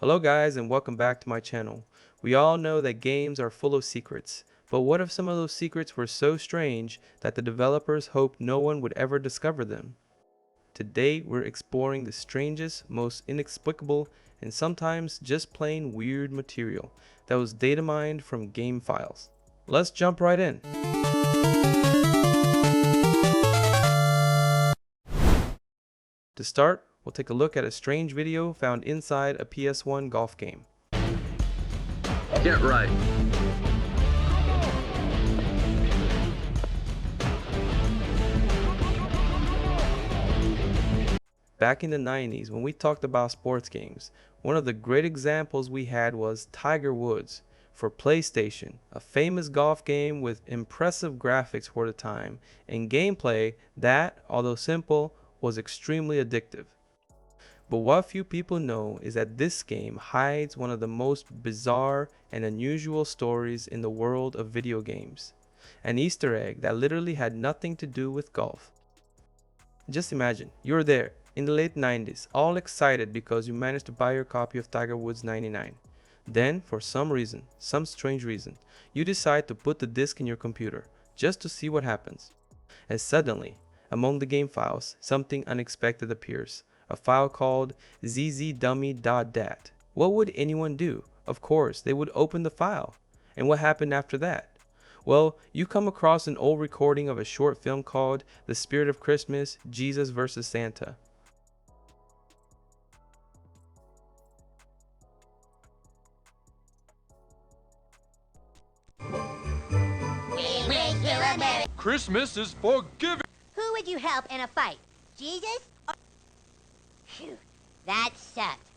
Hello guys and welcome back to my channel. We all know that games are full of secrets, but what if some of those secrets were so strange that the developers hoped no one would ever discover them? Today we're exploring the strangest, most inexplicable, and sometimes just plain weird material that was data mined from game files. Let's jump right in. To start, we'll take a look at a strange video found inside a PS1 golf game. Get right. Back in the 90s, when we talked about sports games, one of the great examples we had was Tiger Woods for PlayStation, a famous golf game with impressive graphics for the time and gameplay that, although simple, was extremely addictive. But what few people know is that this game hides one of the most bizarre and unusual stories in the world of video games. An Easter egg that literally had nothing to do with golf. Just imagine, you're there in the late 90s, all excited because you managed to buy your copy of Tiger Woods 99. Then, for some reason, some strange reason, you decide to put the disc in your computer just to see what happens. And suddenly, among the game files, something unexpected appears. A file called zzDummy.dat. What would anyone do? Of course, they would open the file. And what happened after that? Well, you come across an old recording of a short film called The Spirit of Christmas, Jesus vs. Santa. We wish you a Merry Christmas is for giving. Who would you help in a fight? Jesus or... Phew, that sucked.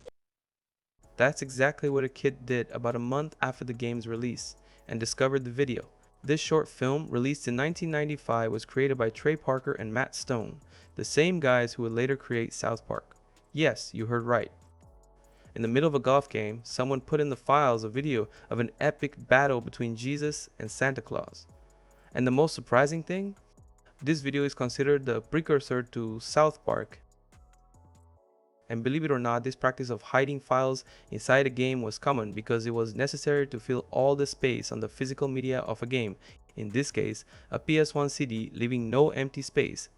That's exactly what a kid did about a month after the game's release and discovered the video. This short film, released in 1995, was created by Trey Parker and Matt Stone, the same guys who would later create South Park. Yes, you heard right. In the middle of a golf game, someone put in the files a video of an epic battle between Jesus and Santa Claus. And the most surprising thing? This video is considered the precursor to South Park. And believe it or not, this practice of hiding files inside a game was common because it was necessary to fill all the space on the physical media of a game, in this case, a PS1 CD, leaving no empty space.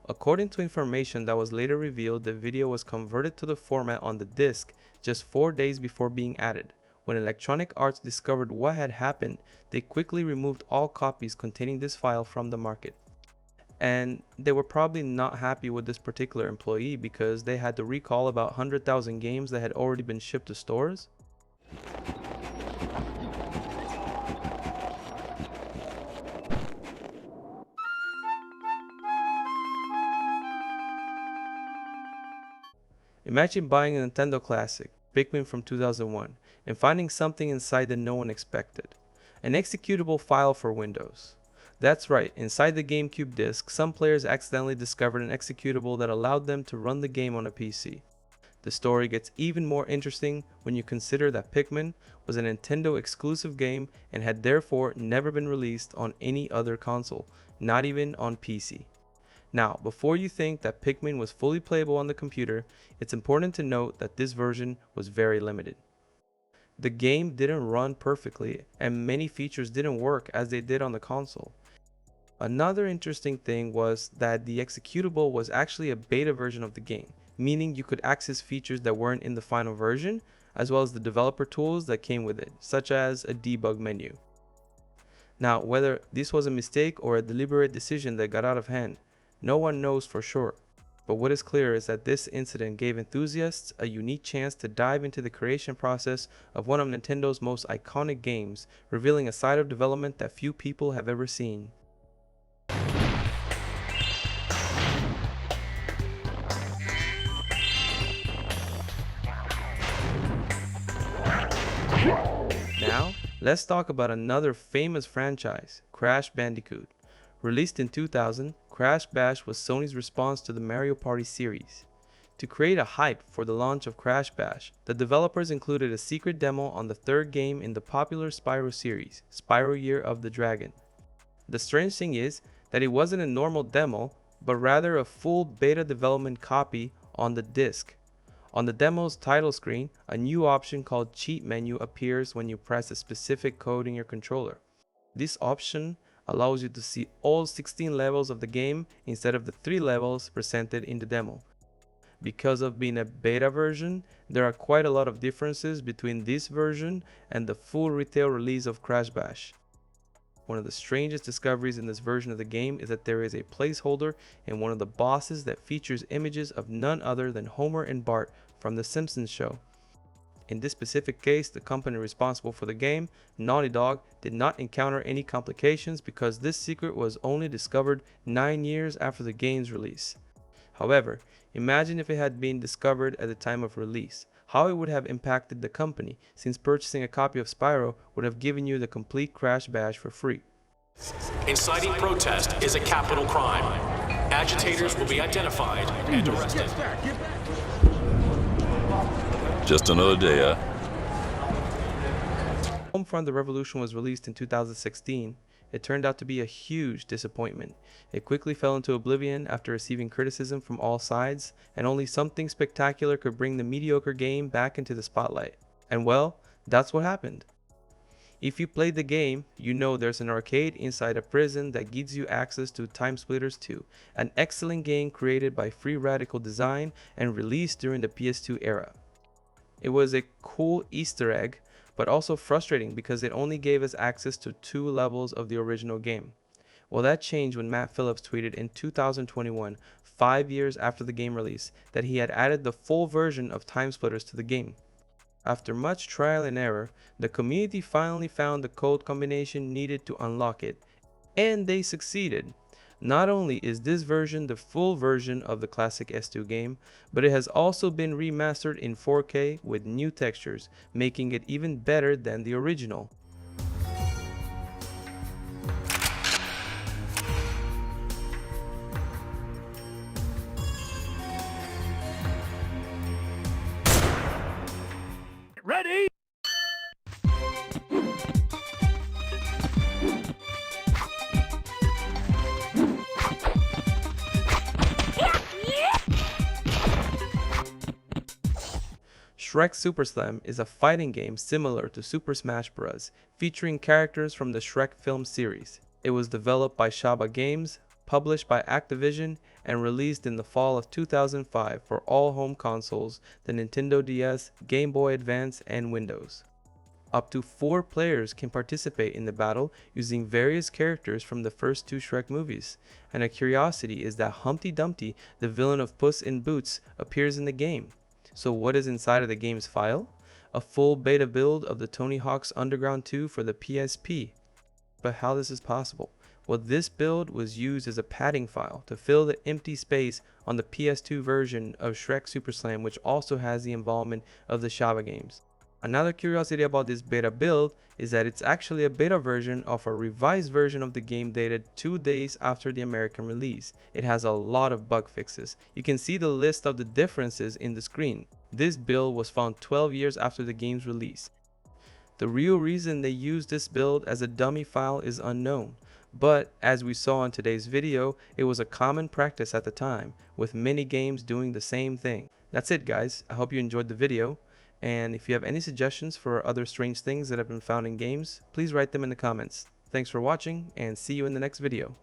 According to information that was later revealed, the video was converted to the format on the disc just 4 days before being added. When Electronic Arts discovered what had happened, they quickly removed all copies containing this file from the market. And they were probably not happy with this particular employee because they had to recall about 100,000 games that had already been shipped to stores. Imagine buying a Nintendo classic, Pikmin from 2001, and finding something inside that no one expected. An executable file for Windows. That's right, inside the GameCube disc, some players accidentally discovered an executable that allowed them to run the game on a PC. The story gets even more interesting when you consider that Pikmin was a Nintendo exclusive game and had therefore never been released on any other console, not even on PC. Now, before you think that Pikmin was fully playable on the computer, it's important to note that this version was very limited. The game didn't run perfectly, and many features didn't work as they did on the console. Another interesting thing was that the executable was actually a beta version of the game, meaning you could access features that weren't in the final version, as well as the developer tools that came with it, such as a debug menu. Now, whether this was a mistake or a deliberate decision that got out of hand, no one knows for sure. But what is clear is that this incident gave enthusiasts a unique chance to dive into the creation process of one of Nintendo's most iconic games, revealing a side of development that few people have ever seen. Now, let's talk about another famous franchise, Crash Bandicoot. Released in 2000, Crash Bash was Sony's response to the Mario Party series. To create a hype for the launch of Crash Bash, the developers included a secret demo on the third game in the popular Spyro series, Spyro Year of the Dragon. The strange thing is that it wasn't a normal demo, but rather a full beta development copy on the disc. On the demo's title screen, a new option called Cheat Menu appears when you press a specific code in your controller. This option allows you to see all 16 levels of the game instead of the 3 levels presented in the demo. Because of being a beta version, there are quite a lot of differences between this version and the full retail release of Crash Bash. One of the strangest discoveries in this version of the game is that there is a placeholder in one of the bosses that features images of none other than Homer and Bart from the Simpsons show. In this specific case, the company responsible for the game, Naughty Dog, did not encounter any complications because this secret was only discovered 9 years after the game's release. However, imagine if it had been discovered at the time of release, how it would have impacted the company, since purchasing a copy of Spyro would have given you the complete Crash Bash for free. Inciting protest is a capital crime. Agitators will be identified and arrested. Just another day, huh? Homefront: The Revolution was released in 2016. It turned out to be a huge disappointment. It quickly fell into oblivion after receiving criticism from all sides, and only something spectacular could bring the mediocre game back into the spotlight. And well, that's what happened. If you played the game, you know there's an arcade inside a prison that gives you access to Time Splitters 2, an excellent game created by Free Radical Design and released during the PS2 era. It was a cool Easter egg, but also frustrating because it only gave us access to 2 levels of the original game. Well, that changed when Matt Phillips tweeted in 2021, 5 years after the game release, that he had added the full version of Time Splitters to the game. After much trial and error, the community finally found the code combination needed to unlock it, and they succeeded. Not only is this version the full version of the classic S2 game, but it has also been remastered in 4K with new textures, making it even better than the original. Ready? Shrek Super Slam is a fighting game similar to Super Smash Bros., featuring characters from the Shrek film series. It was developed by Shaba Games, published by Activision, and released in the fall of 2005 for all home consoles, the Nintendo DS, Game Boy Advance, and Windows. Up to 4 players can participate in the battle using various characters from the first 2 Shrek movies, and a curiosity is that Humpty Dumpty, the villain of Puss in Boots, appears in the game. So what is inside of the game's file? A full beta build of the Tony Hawk's Underground 2 for the PSP. But how this is possible? Well, this build was used as a padding file to fill the empty space on the PS2 version of Shrek Super Slam, which also has the involvement of the Shaba Games. Another curiosity about this beta build is that it's actually a beta version of a revised version of the game dated 2 days after the American release. It has a lot of bug fixes. You can see the list of the differences in the screen. This build was found 12 years after the game's release. The real reason they used this build as a dummy file is unknown, but as we saw in today's video, it was a common practice at the time, with many games doing the same thing. That's it, guys. I hope you enjoyed the video. And if you have any suggestions for other strange things that have been found in games, please write them in the comments. Thanks for watching, and see you in the next video.